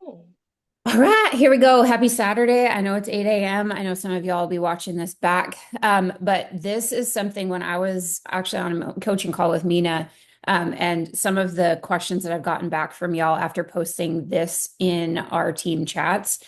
All right, here we go. Happy Saturday. I know it's 8 a.m. I know some of y'all will be watching this back. But this is something when I was actually on a coaching call with Mina, and some of the questions that I've gotten back from y'all after posting this in our team chats,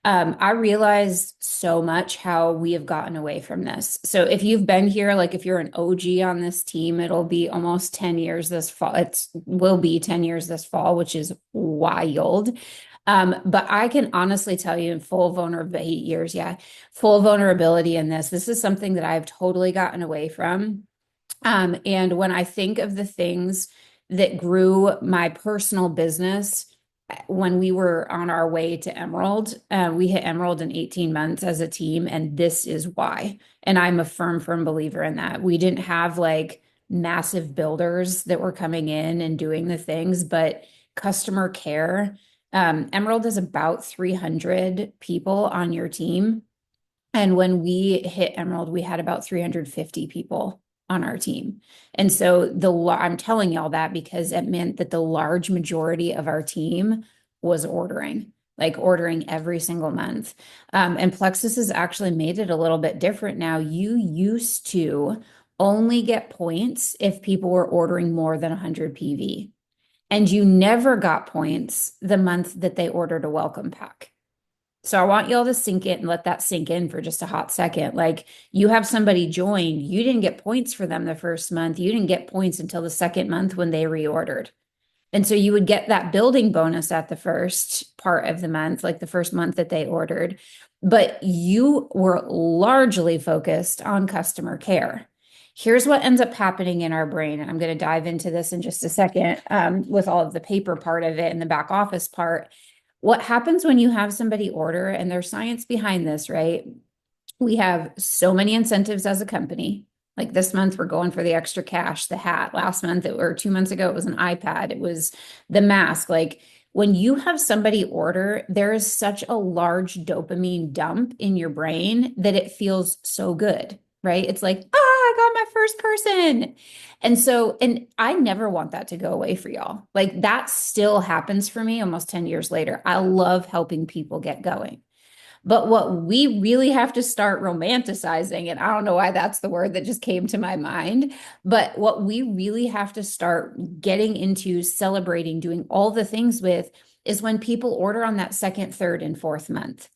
I realized so much how we have gotten away from this. So if you've been here, like if you're an OG on this team, it'll be almost 10 years this fall. It will be 10 years this fall, which is wild. But I can honestly tell you in full vulnerability, 8 years, yeah, full vulnerability in this. This is something that I've totally gotten away from. And when I think of the things that grew my personal business when we were on our way to Emerald, we hit Emerald in 18 months as a team, and this is why. And I'm a firm, firm believer in that. We didn't have like massive builders that were coming in and doing the things, but customer care. Emerald is about 300 people on your team. And when we hit Emerald, we had about 350 people on our team. And so I'm telling y'all that because it meant that the large majority of our team was ordering, like ordering every single month. And Plexus has actually made it a little bit different now. You used to only get points if people were ordering more than 100 PV. And you never got points the month that they ordered a welcome pack. So I want y'all to sink it and let that sink in for just a hot second. Like you have somebody join, you didn't get points for them the first month. You didn't get points until the second month when they reordered. And so you would get that building bonus at the first part of the month, like the first month that they ordered. But you were largely focused on customer care. Here's what ends up happening in our brain. And I'm going to dive into this in just a second, with all of the paper part of it and the back office part. What happens when you have somebody order, and there's science behind this, right? We have so many incentives as a company. Like this month, we're going for the extra cash, the hat. Last month, or 2 months ago, it was an iPad. It was the mask. Like when you have somebody order, there is such a large dopamine dump in your brain that it feels so good, right? It's like, ah, I got my first person. And so, and I never want that to go away for y'all. Like that still happens for me almost 10 years later. I love helping people get going. But what we really have to start romanticizing, and I don't know why that's the word that just came to my mind, but what we really have to start getting into celebrating, doing all the things with is when people order on that second, third, and fourth month.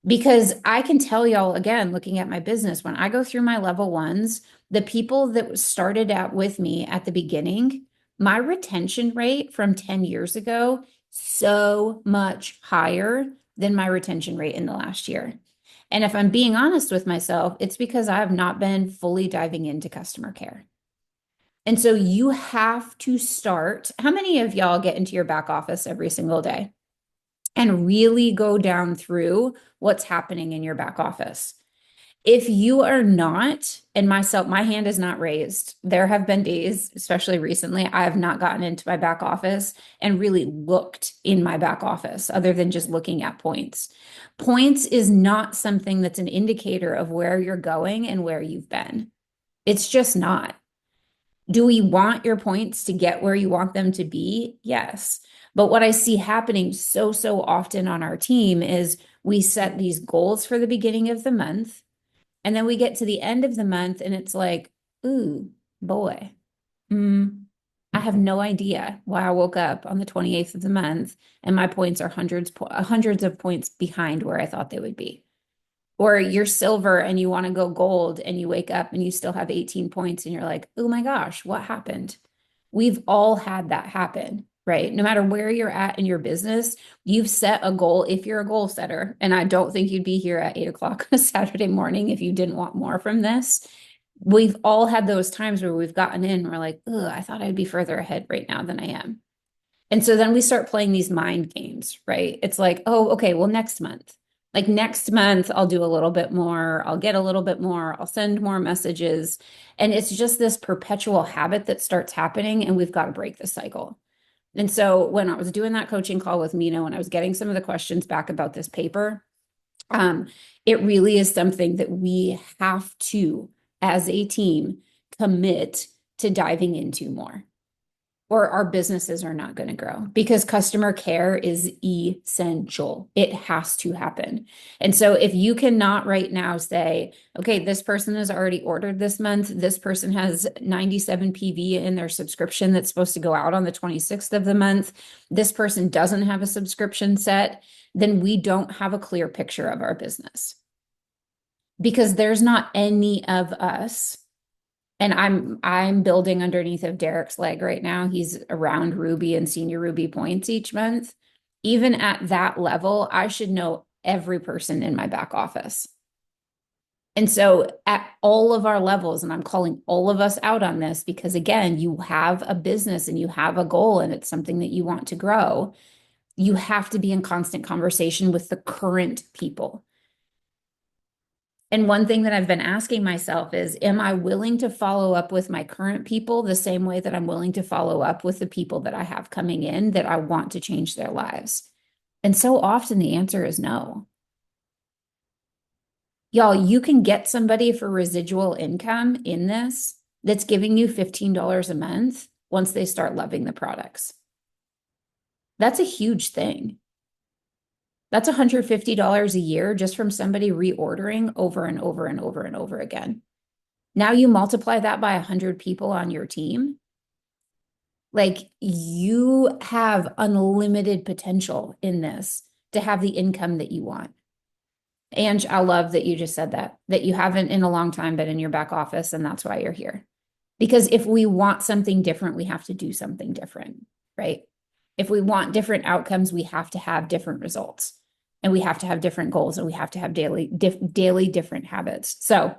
Because I can tell y'all again, looking at my business, when I go through my level ones, the people that started out with me at the beginning, my retention rate from 10 years ago, so much higher than my retention rate in the last year. And if I'm being honest with myself, it's because I have not been fully diving into customer care. And so you have to start. How many of y'all get into your back office every single day and really go down through what's happening in your back office? If you are not, and myself, my hand is not raised. There have been days, especially recently, I have not gotten into my back office and really looked in my back office other than just looking at points. Points is not something that's an indicator of where you're going and where you've been. It's just not. Do we want your points to get where you want them to be? Yes. But what I see happening so, so often on our team is we set these goals for the beginning of the month. And then we get to the end of the month and it's like, ooh, boy, I have no idea why I woke up on the 28th of the month and my points are hundreds of points behind where I thought they would be. Or you're silver and you want to go gold and you wake up and you still have 18 points and you're like, oh my gosh, what happened? We've all had that happen, right? No matter where you're at in your business, you've set a goal if you're a goal setter. And I don't think you'd be here at 8 o'clock on a Saturday morning if you didn't want more from this. We've all had those times where we've gotten in and we're like, oh, I thought I'd be further ahead right now than I am. And so then we start playing these mind games, right? It's like, oh, okay, well, next month. Like next month, I'll do a little bit more. I'll get a little bit more. I'll send more messages. And it's just this perpetual habit that starts happening, and we've got to break the cycle. And so when I was doing that coaching call with Mina, when I was getting some of the questions back about this paper, um, it really is something that we have to, as a team, commit to diving into more. or our businesses are not going to grow because customer care is essential. It has to happen. And so if you cannot right now say, okay, this person has already ordered this month, this person has 97 PV in their subscription that's supposed to go out on the 26th of the month, this person doesn't have a subscription set, then we don't have a clear picture of our business. Because there's not any of us, and I'm building underneath of Derek's leg right now. He's around Ruby and senior Ruby points each month. Even at that level, I should know every person in my back office. And so at all of our levels, and I'm calling all of us out on this because again, you have a business and you have a goal and it's something that you want to grow. You have to be in constant conversation with the current people. And one thing that I've been asking myself is, am I willing to follow up with my current people the same way that I'm willing to follow up with the people that I have coming in that I want to change their lives? And so often the answer is no. Y'all, you can get somebody for residual income in this that's giving you $15 a month once they start loving the products. That's a huge thing. That's $150 a year just from somebody reordering over and over and over and over again. Now you multiply that by 100 people on your team. Like you have unlimited potential in this to have the income that you want. And I love that you just said that you haven't in a long time been in your back office and that's why you're here. Because if we want something different, we have to do something different, right? If we want different outcomes, we have to have different results and we have to have different goals and we have to have daily different habits. So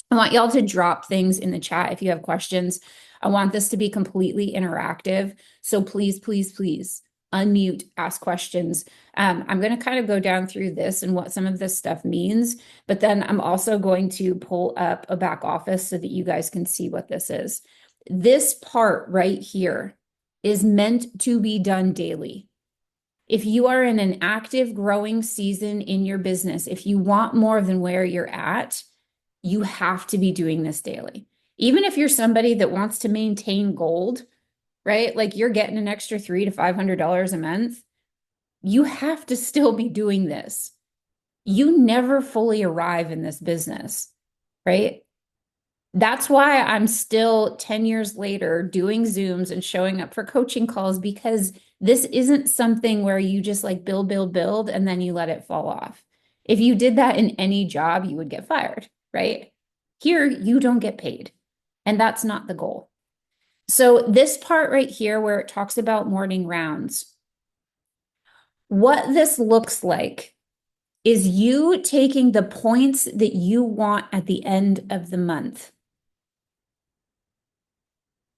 I want y'all to drop things in the chat if you have questions. I want this to be completely interactive. So please, please, please unmute, ask questions. I'm going to kind of go down through this and what some of this stuff means, but then I'm also going to pull up a back office so that you guys can see what this is. This part right here is meant to be done daily. If you are in an active growing season in your business, if you want more than where you're at, you have to be doing this daily. Even if you're somebody that wants to maintain gold, right? Like you're getting an extra $300 to $500 a month, you have to still be doing this. You never fully arrive in this business, right? That's why I'm still 10 years later doing Zooms and showing up for coaching calls because this isn't something where you just like build, and then you let it fall off. If you did that in any job, you would get fired, right? Here, you don't get paid. And that's not the goal. So this part right here where it talks about morning rounds, what this looks like is you taking the points that you want at the end of the month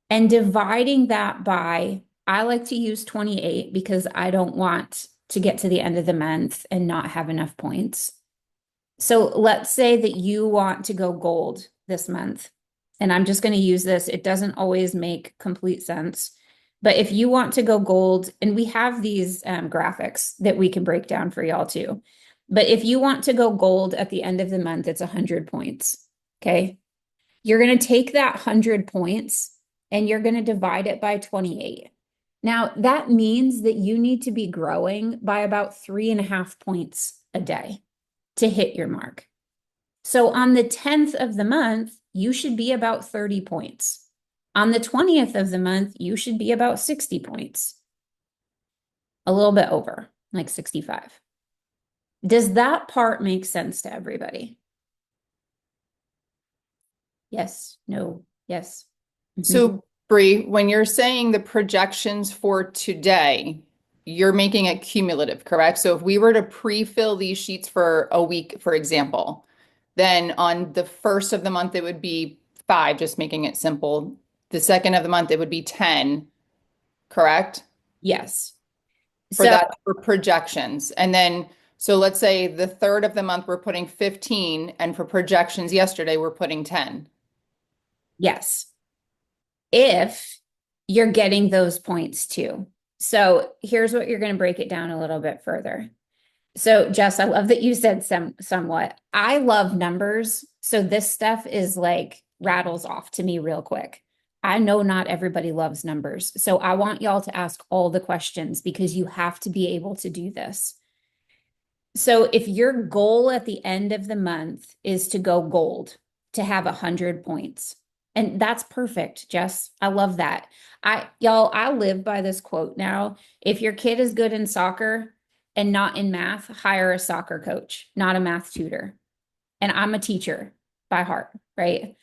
and dividing that by, I like to use 28 because I don't want to get to the end of the month and not have enough points. So let's say that you want to go gold this month. And I'm just going to use this. It doesn't always make complete sense. But if you want to go gold, and we have these graphics that we can break down for y'all too. But if you want to go gold at the end of the month, it's 100 points. Okay. You're going to take that 100 points and you're going to divide it by 28. Now, that means that you need to be growing by about 3.5 points a day to hit your mark. So on the 10th of the month, you should be about 30 points. On the 20th of the month, you should be about 60 points. A little bit over, like 65. Does that part make sense to everybody? Yes, no, yes. So, Bree, when you're saying the projections for today, you're making it cumulative, correct? So if we were to pre-fill these sheets for a week, for example, then on the first of the month, it would be 5, just making it simple. The second of the month, it would be 10, correct? Yes. For So that, for projections. And then, so let's say the third of the month, we're putting 15, and for projections yesterday, we're putting 10. yes, if you're getting those points too. So here's what you're going to break it down a little bit further. So Jess, I love that you said somewhat. I love numbers. So this stuff is like rattles off to me real quick. I know not everybody loves numbers. So I want y'all to ask all the questions because you have to be able to do this. So if your goal at the end of the month is to go gold, to have 100 points, and that's perfect, Jess. I love that. I live by this quote now. If your kid is good in soccer and not in math, hire a soccer coach, not a math tutor. And I'm a teacher by heart, right?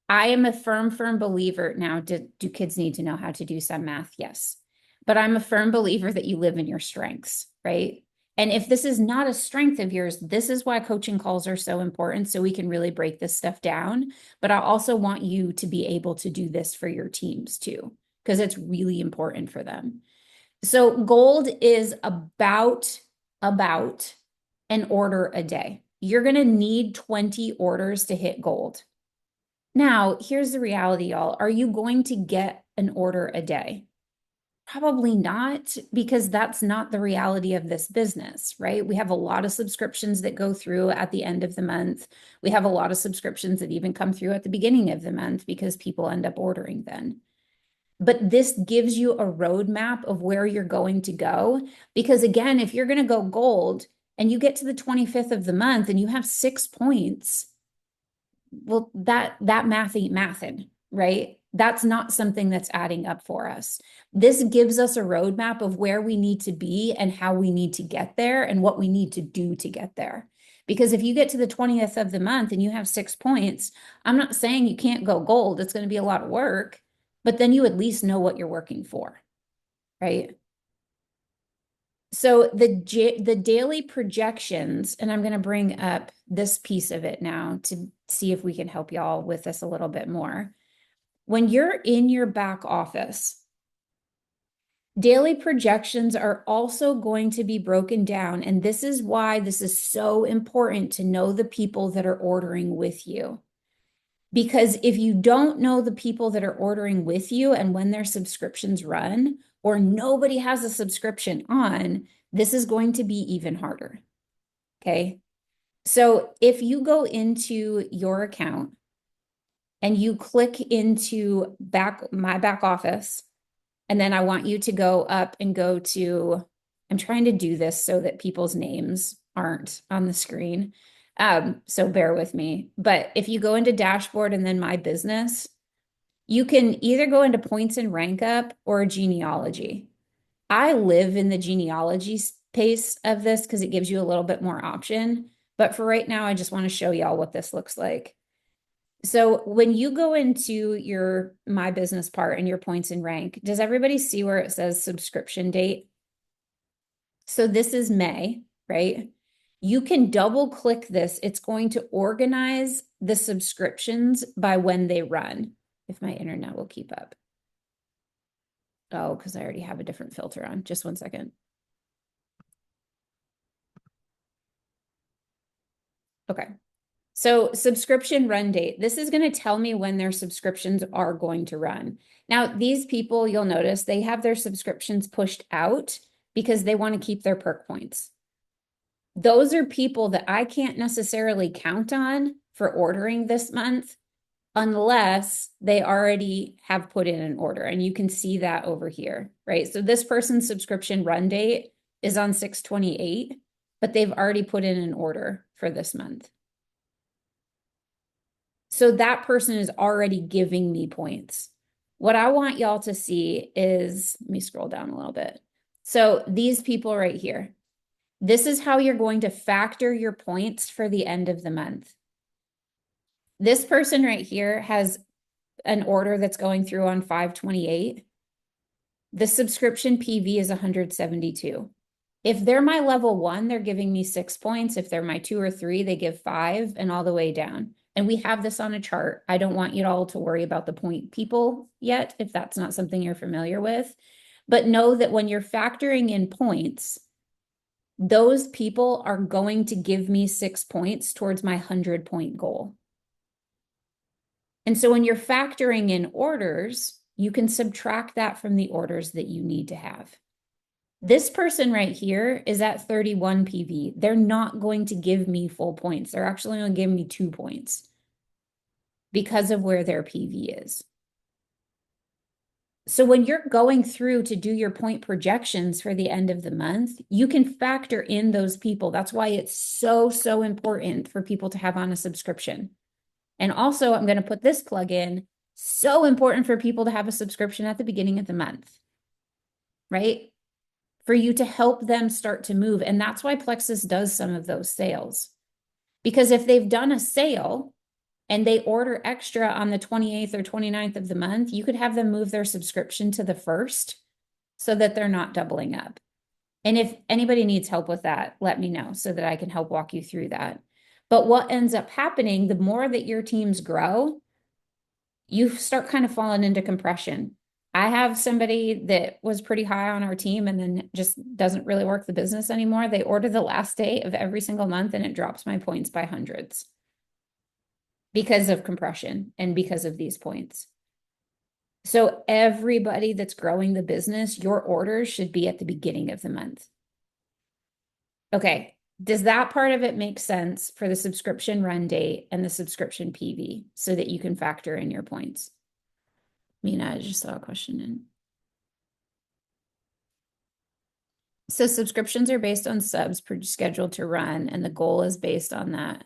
I am a firm believer. Now, do kids need to know how to do some math? Yes. But I'm a firm believer that you live in your strengths, right? And if this is not a strength of yours, this is why coaching calls are so important. So we can really break this stuff down. But I also want you to be able to do this for your teams too, because it's really important for them. So gold is about an order a day. You're going to need 20 orders to hit gold. Now, here's the reality, y'all. Are you going to get an order a day? Probably not, because that's not the reality of this business, right? We have a lot of subscriptions that go through at the end of the month. We have a lot of subscriptions that even come through at the beginning of the month because people end up ordering then. But this gives you a roadmap of where you're going to go. Because again, if you're going to go gold and you get to the 25th of the month and you have 6 points, well, that math ain't mathin', right? That's not something that's adding up for us. This gives us a roadmap of where we need to be and how we need to get there and what we need to do to get there. Because if you get to the 20th of the month and you have 6 points, I'm not saying you can't go gold. It's going to be a lot of work, but then you at least know what you're working for, right? So the daily projections, and I'm going to bring up this piece of it now to see if we can help y'all with this a little bit more. When you're in your back office, daily projections are also going to be broken down. And this is why this is so important to know the people that are ordering with you. Because if you don't know the people that are ordering with you and when their subscriptions run, or nobody has a subscription on, this is going to be even harder. Okay. So if you go into your account and you click into my back office, and then I want you to go up and go to, I'm trying to do this so that people's names aren't on the screen. So bear with me. But if you go into dashboard and then my business, you can either go into points and rank up or genealogy. I live in the genealogy space of this because it gives you a little bit more option. But for right now, I just want to show y'all what this looks like. So when you go into your My Business part and your points and rank, does everybody see where it says subscription date? So this is May, right? You can double click this. It's going to organize the subscriptions by when they run, if my internet will keep up. Oh, because I already have a different filter on. Just one second. Okay. So subscription run date. This is going to tell me when their subscriptions are going to run. Now, these people, you'll notice they have their subscriptions pushed out because they want to keep their perk points. Those are people that I can't necessarily count on for ordering this month unless they already have put in an order. And you can see that over here, right? So this person's subscription run date is on 6/28, but they've already put in an order for this month. So that person is already giving me points. What I want y'all to see is, let me scroll down a little bit. So these people right here, this is how you're going to factor your points for the end of the month. This person right here has an order that's going through on 5/28. The subscription PV is 172. If they're my level 1, they're giving me 6 points. If they're my 2 or 3, they give 5 and all the way down. And we have this on a chart. I don't want you all to worry about the point people yet, if that's not something you're familiar with. But know that when you're factoring in points, those people are going to give me 6 points towards my 100-point goal. And so when you're factoring in orders, you can subtract that from the orders that you need to have. This person right here is at 31 PV. They're not going to give me full points. They're actually going to give me 2 points because of where their PV is. So when you're going through to do your point projections for the end of the month, you can factor in those people. That's why it's so, so important for people to have on a subscription. And also, I'm going to put this plug in. So important for people to have a subscription at the beginning of the month, right? For you to help them start to move. And that's why Plexus does some of those sales. Because if they've done a sale and they order extra on the 28th or 29th of the month, you could have them move their subscription to the first so that they're not doubling up. And if anybody needs help with that, let me know so that I can help walk you through that. But what ends up happening, the more that your teams grow, you start kind of falling into compression. I have somebody that was pretty high on our team and then just doesn't really work the business anymore. They order the last day of every single month and it drops my points by hundreds because of compression and because of these points. So everybody that's growing the business, your orders should be at the beginning of the month. Okay. Does that part of it make sense for the subscription run date and the subscription PV so that you can factor in your points? Mina, I just saw a question in. So subscriptions are based on subs scheduled to run, and the goal is based on that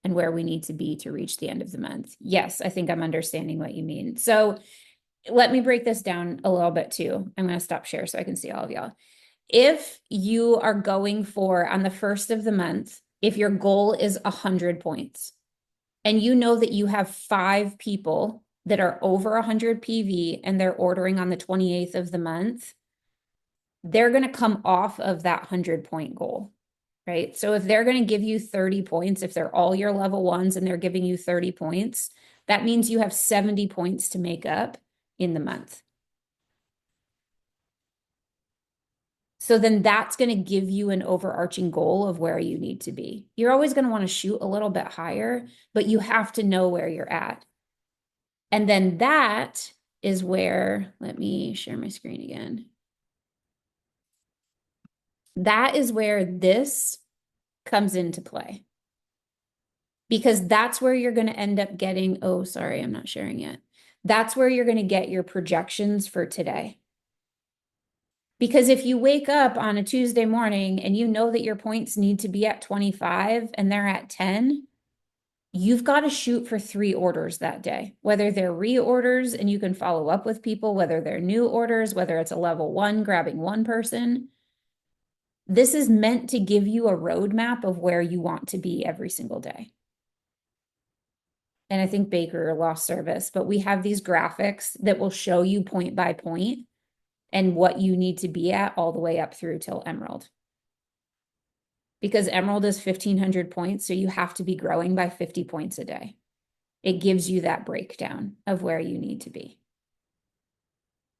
and where we need to be to reach the end of the month. Yes, I think I'm understanding what you mean. So let me break this down a little bit too. I'm going to stop share so I can see all of y'all. If you are going for on the first of the month, if your goal is 100 points and you know that you have 5 people that are over 100 PV and they're ordering on the 28th of the month, they're going to come off of that 100-point goal, right? So if they're going to give you 30 points, if they're all your level ones and they're giving you 30 points, that means you have 70 points to make up in the month. So then that's going to give you an overarching goal of where you need to be. You're always going to want to shoot a little bit higher, but you have to know where you're at. And then that is where, let me share my screen again. That is where this comes into play. Because that's where you're going to end up getting, oh, sorry, I'm not sharing yet. That's where you're going to get your projections for today. Because if you wake up on a Tuesday morning and you know that your points need to be at 25 and they're at 10, you've got to shoot for 3 orders that day, whether they're reorders and you can follow up with people, whether they're new orders, whether it's a level 1 grabbing one person. This is meant to give you a roadmap of where you want to be every single day. And I think Baker lost service, but we have these graphics that will show you point by point and what you need to be at all the way up through till Emerald. Because Emerald is 1,500 points, so you have to be growing by 50 points a day. It gives you that breakdown of where you need to be.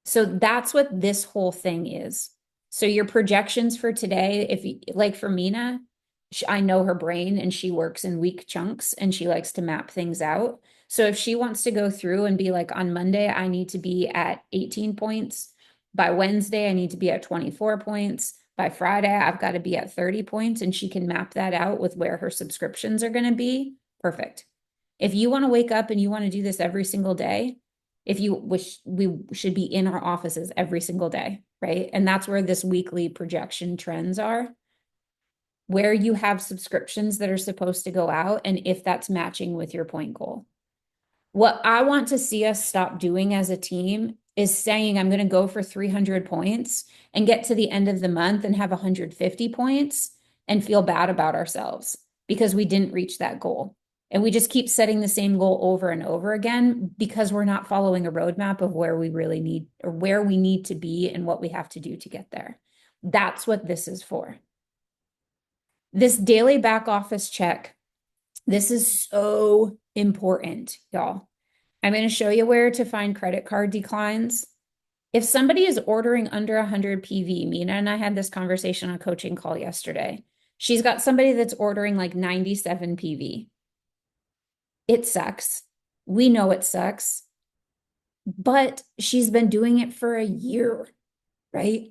So that's what this whole thing is. So your projections for today, if you, like for Mina, I know her brain and she works in week chunks and she likes to map things out. So if she wants to go through and be like, on Monday, I need to be at 18 points. By Wednesday, I need to be at 24 points. By Friday, I've got to be at 30 points, and she can map that out with where her subscriptions are going to be. Perfect. If you want to wake up and you want to do this every single day, if you wish, we should be in our offices every single day, right? And that's where this weekly projection trends are, where you have subscriptions that are supposed to go out and if that's matching with your point goal. What I want to see us stop doing as a team is saying, I'm going to go for 300 points and get to the end of the month and have 150 points and feel bad about ourselves because we didn't reach that goal. And we just keep setting the same goal over and over again because we're not following a roadmap of where we really need or where we need to be and what we have to do to get there. That's what this is for. This daily back office check, this is so important, y'all. I'm going to show you where to find credit card declines. If somebody is ordering under 100 PV, Mina and I had this conversation on a coaching call yesterday. She's got somebody that's ordering like 97 PV. It sucks. We know it sucks, but she's been doing it for a year, right?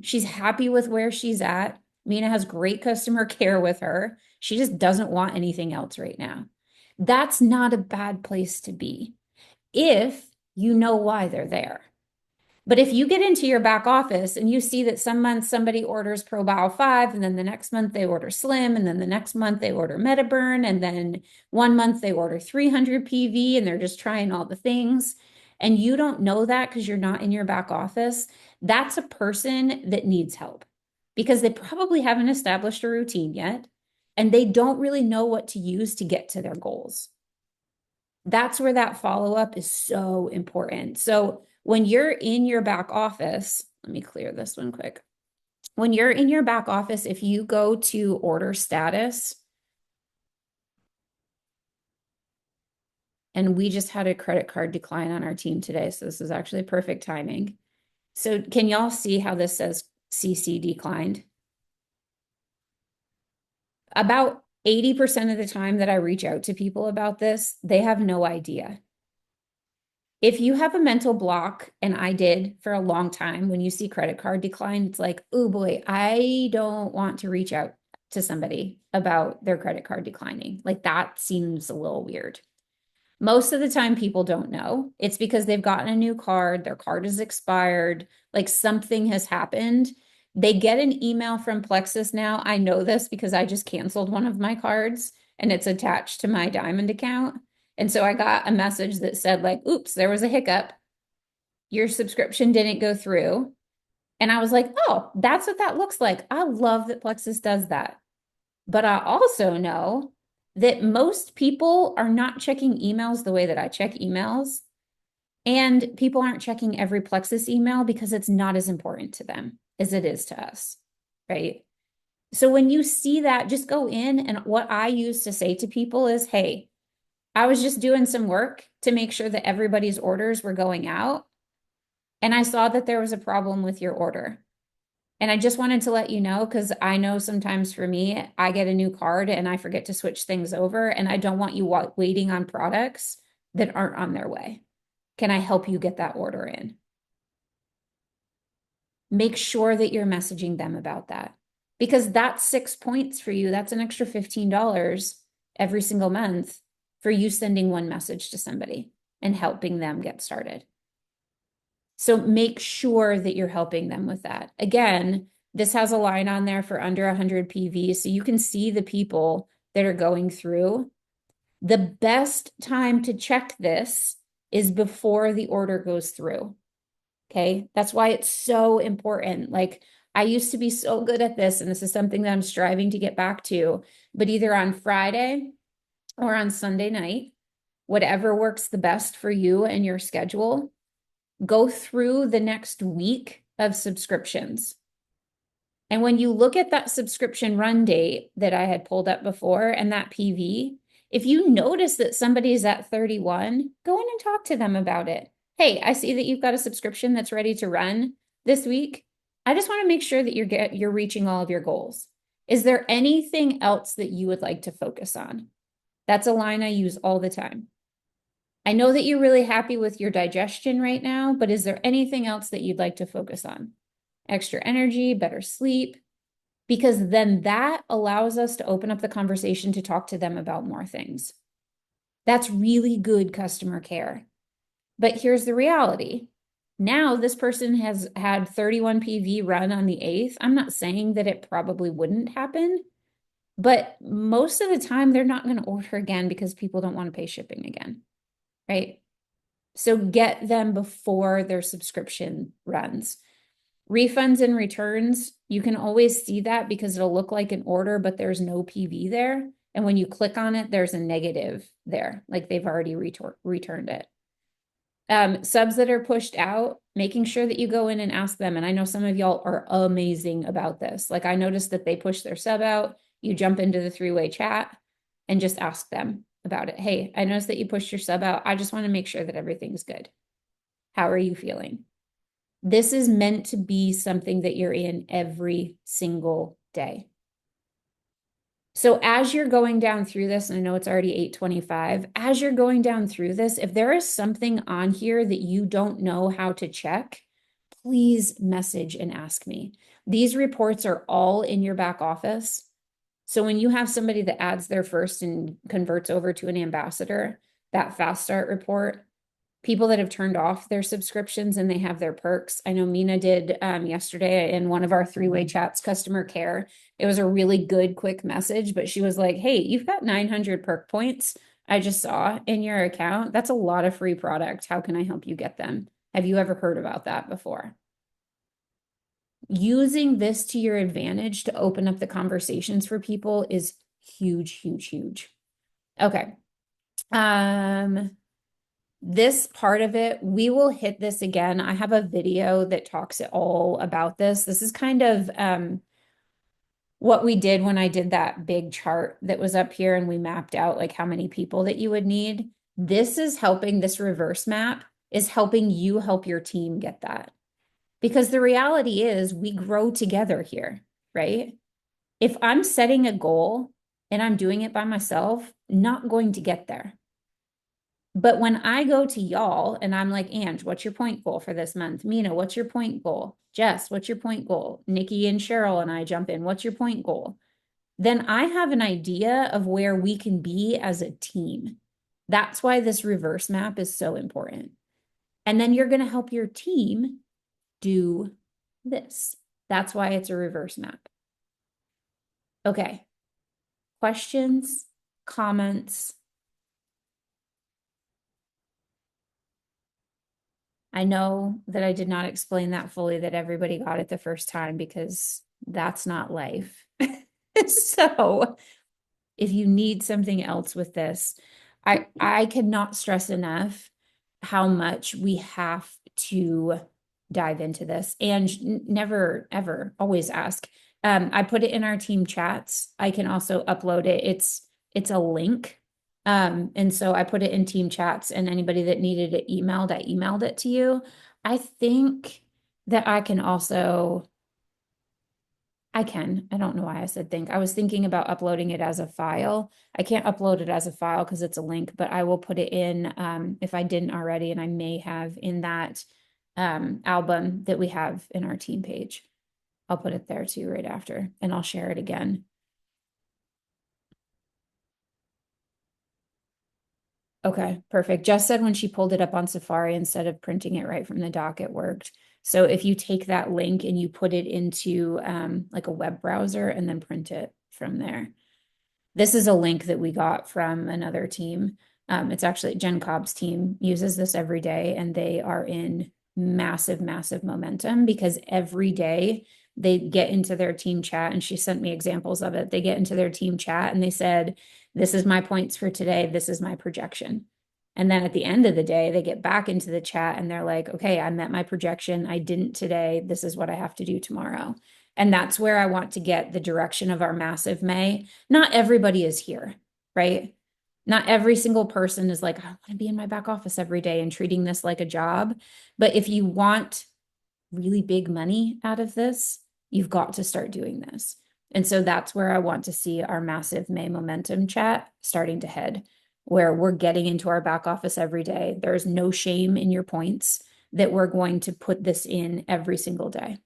She's happy with where she's at. Mina has great customer care with her. She just doesn't want anything else right now. That's not a bad place to be if you know why they're there. But if you get into your back office and you see that some months somebody orders ProBio 5, and then the next month they order Slim, and then the next month they order MetaBurn, and then one month they order 300 PV, and they're just trying all the things, and you don't know that because you're not in your back office, that's a person that needs help because they probably haven't established a routine yet, and they don't really know what to use to get to their goals. That's where that follow-up is so important. So when you're in your back office, let me clear this one quick. When you're in your back office, if you go to order status, and we just had a credit card decline on our team today, so this is actually perfect timing. So can y'all see how this says CC declined? About 80% of the time that I reach out to people about this, they have no idea. If you have a mental block, and I did for a long time, when you see credit card decline, it's like, oh boy, I don't want to reach out to somebody about their credit card declining. Like that seems a little weird. Most of the time, people don't know. It's because they've gotten a new card, their card is expired, like something has happened. They get an email from Plexus now. I know this because I just canceled one of my cards and it's attached to my Diamond account. And so I got a message that said, like, oops, there was a hiccup. Your subscription didn't go through. And I was like, oh, that's what that looks like. I love that Plexus does that. But I also know that most people are not checking emails the way that I check emails. And people aren't checking every Plexus email because it's not as important to them as it is to us, right? So when you see that, just go in. And what I use to say to people is, hey, I was just doing some work to make sure that everybody's orders were going out. And I saw that there was a problem with your order. And I just wanted to let you know, because I know sometimes for me, I get a new card and I forget to switch things over. And I don't want you waiting on products that aren't on their way. Can I help you get that order in? Make sure that you're messaging them about that because that's 6 points for you. That's an extra $15 every single month for you sending one message to somebody and helping them get started. So make sure that you're helping them with that. Again, this has a line on there for under 100 PV, so you can see the people that are going through. The best time to check this is before the order goes through. Okay, that's why it's so important. Like, I used to be so good at this, and this is something that I'm striving to get back to, but either on Friday or on Sunday night, whatever works the best for you and your schedule, go through the next week of subscriptions. And when you look at that subscription run date that I had pulled up before and that PV, if you notice that somebody is at 31, go in and talk to them about it. Hey, I see that you've got a subscription that's ready to run this week. I just want to make sure that you're reaching all of your goals. Is there anything else that you would like to focus on? That's a line I use all the time. I know that you're really happy with your digestion right now, but is there anything else that you'd like to focus on? Extra energy, better sleep, because then that allows us to open up the conversation to talk to them about more things. That's really good customer care. But here's the reality. Now this person has had 31 PV run on the 8th. I'm not saying that it probably wouldn't happen, but most of the time they're not going to order again because people don't want to pay shipping again, right? So get them before their subscription runs. Refunds and returns, you can always see that because it'll look like an order, but there's no PV there. And when you click on it, there's a negative there, like they've already returned it. Subs that are pushed out, making sure that you go in and ask them. And I know some of y'all are amazing about this. Like I noticed that they push their sub out. You jump into the three-way chat and just ask them about it. Hey, I noticed that you pushed your sub out. I just want to make sure that everything's good. How are you feeling? This is meant to be something that you're in every single day. So as you're going down through this, and I know it's already 8:25, as you're going down through this, if there is something on here that you don't know how to check, please message and ask me. These reports are all in your back office. So when you have somebody that adds their first and converts over to an ambassador, that fast start report, people that have turned off their subscriptions and they have their perks. I know Mina did yesterday in one of our three-way chats, customer care. It was a really good, quick message, but she was like, hey, you've got 900 perk points I just saw in your account. That's a lot of free product. How can I help you get them? Have you ever heard about that before? Using this to your advantage to open up the conversations for people is huge, huge, huge. Okay. This part of it, we will hit this again. I have a video that talks all about this. This is kind of what we did when I did that big chart that was up here and we mapped out like how many people that you would need. This is helping, this reverse map is helping you help your team get that. Because the reality is we grow together here, right? If I'm setting a goal and I'm doing it by myself, not going to get there. But when I go to y'all and I'm like, Ange, what's your point goal for this month? Mina, what's your point goal? Jess, what's your point goal? Nikki and Cheryl and I jump in. What's your point goal? Then I have an idea of where we can be as a team. That's why this reverse map is so important. And then you're going to help your team do this. That's why it's a reverse map. Okay. Questions, comments? I know that I did not explain that fully, that everybody got it the first time, because that's not life. So if you need something else with this, I cannot stress enough how much we have to dive into this, and never, ever, always ask. I put it in our team chats. I can also upload it. It's a link. And so I put it in team chats, and anybody that needed it emailed, I emailed it to you. I think that I can also, I don't know why I said think. I was thinking about uploading it as a file. I can't upload it as a file because it's a link, but I will put it in, if I didn't already, and I may have, in that album that we have in our team page. I'll put it there too right after, and I'll share it again. Okay, perfect. Jess said when she pulled it up on Safari instead of printing it right from the doc, it worked. So if you take that link and you put it into like a web browser and then print it from there. This is a link that we got from another team. It's actually Jen Cobb's team uses this every day, and they are in massive, massive momentum because every day they get into their team chat, and she sent me examples of it. They get into their team chat and they said, this is my points for today. This is my projection. And then at the end of the day, they get back into the chat and they're like, okay, I met my projection. I didn't today. This is what I have to do tomorrow. And that's where I want to get the direction of our massive May. Not everybody is here, right? Not every single person is like, I want to be in my back office every day and treating this like a job. But if you want really big money out of this, you've got to start doing this. And so that's where I want to see our massive May momentum chat starting to head, where we're getting into our back office every day. There's no shame in your points, that we're going to put this in every single day.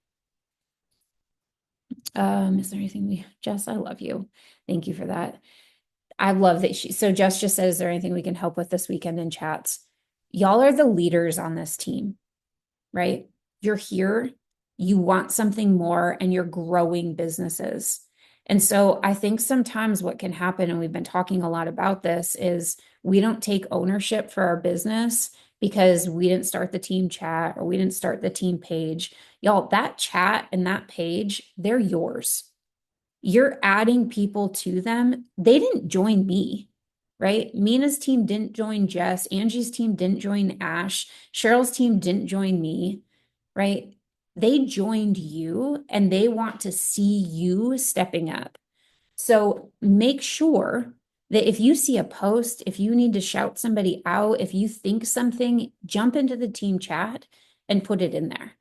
Is there anything Jess, I love you. Thank you for that. I love that so Jess just said, is there anything we can help with this weekend in chats? Y'all are the leaders on this team, right? You're here, you want something more, and you're growing businesses. And so I think sometimes what can happen, and we've been talking a lot about this, is we don't take ownership for our business because we didn't start the team chat or we didn't start the team page. Y'all, that chat and that page, they're yours. You're adding people to them. They didn't join me, right? Mina's team didn't join Jess. Angie's team didn't join Ash. Cheryl's team didn't join me, right? They joined you, and they want to see you stepping up. So make sure that if you see a post, if you need to shout somebody out, if you think something, jump into the team chat and put it in there.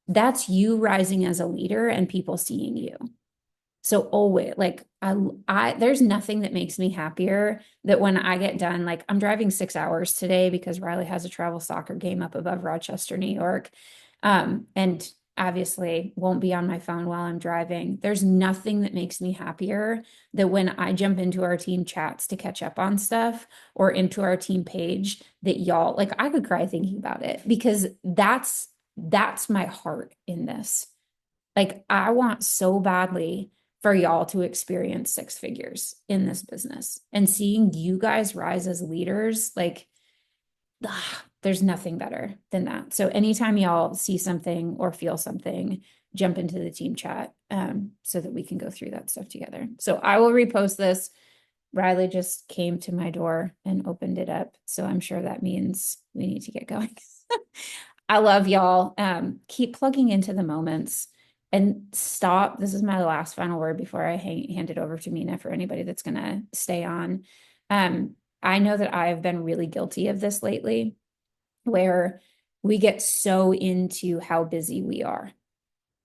That's you rising as a leader and people seeing you. So always, like, there's nothing that makes me happier that when I get done, like, I'm driving 6 hours today because Riley has a travel soccer game up above Rochester, New York. And obviously won't be on my phone while I'm driving. There's nothing that makes me happier than when I jump into our team chats to catch up on stuff or into our team page that y'all like I could cry thinking about it because that's my heart in this. Like I want so badly for y'all to experience six figures in this business and seeing you guys rise as leaders, like there's nothing better than that. So anytime y'all see something or feel something, jump into the team chat so that we can go through that stuff together. So I will repost this. Riley just came to my door and opened it up. So I'm sure that means we need to get going. I love y'all. Keep plugging into the moments and stop. This is my last final word before I hand it over to Mina for anybody that's going to stay on. I know that I've been really guilty of this lately, where we get so into how busy we are.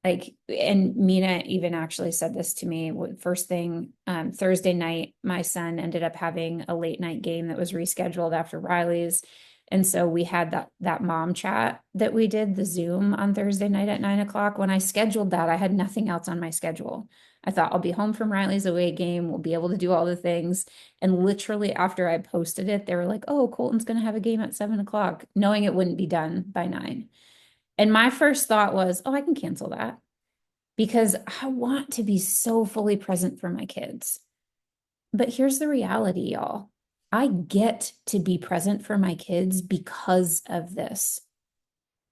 Like, and Mina even actually said this to me. First thing, Thursday night, my son ended up having a late night game that was rescheduled after Riley's. And so we had that mom chat that we did, the Zoom on Thursday night at 9 o'clock. When I scheduled that, I had nothing else on my schedule. I thought I'll be home from Riley's away game. We'll be able to do all the things. And literally after I posted it, they were like, oh, Colton's going to have a game at 7 o'clock, knowing it wouldn't be done by 9. And my first thought was, oh, I can cancel that because I want to be so fully present for my kids. But here's the reality, y'all. I get to be present for my kids because of this.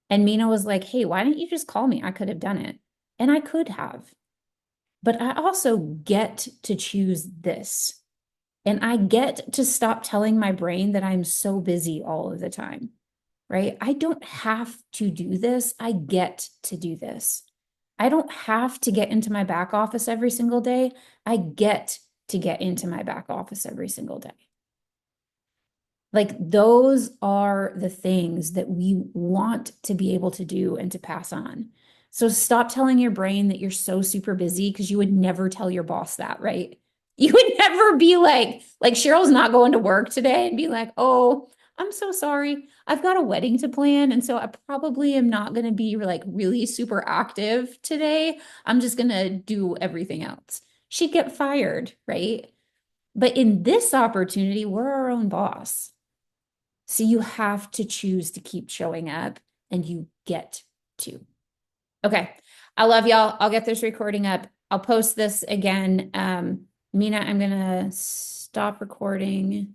And Mina was like, hey, why didn't you just call me? I could have done it. And I could have. But I also get to choose this. And I get to stop telling my brain that I'm so busy all of the time, right? I don't have to do this. I get to do this. I don't have to get into my back office every single day. I get to get into my back office every single day. Like those are the things that we want to be able to do and to pass on. So stop telling your brain that you're so super busy because you would never tell your boss that, right? You would never be like Cheryl's not going to work today and be like, oh, I'm so sorry. I've got a wedding to plan. And so I probably am not going to be like really super active today. I'm just going to do everything else. She'd get fired, right? But in this opportunity, we're our own boss. So you have to choose to keep showing up and you get to. Okay. I love y'all. I'll get this recording up. I'll post this again. Mina, I'm going to stop recording.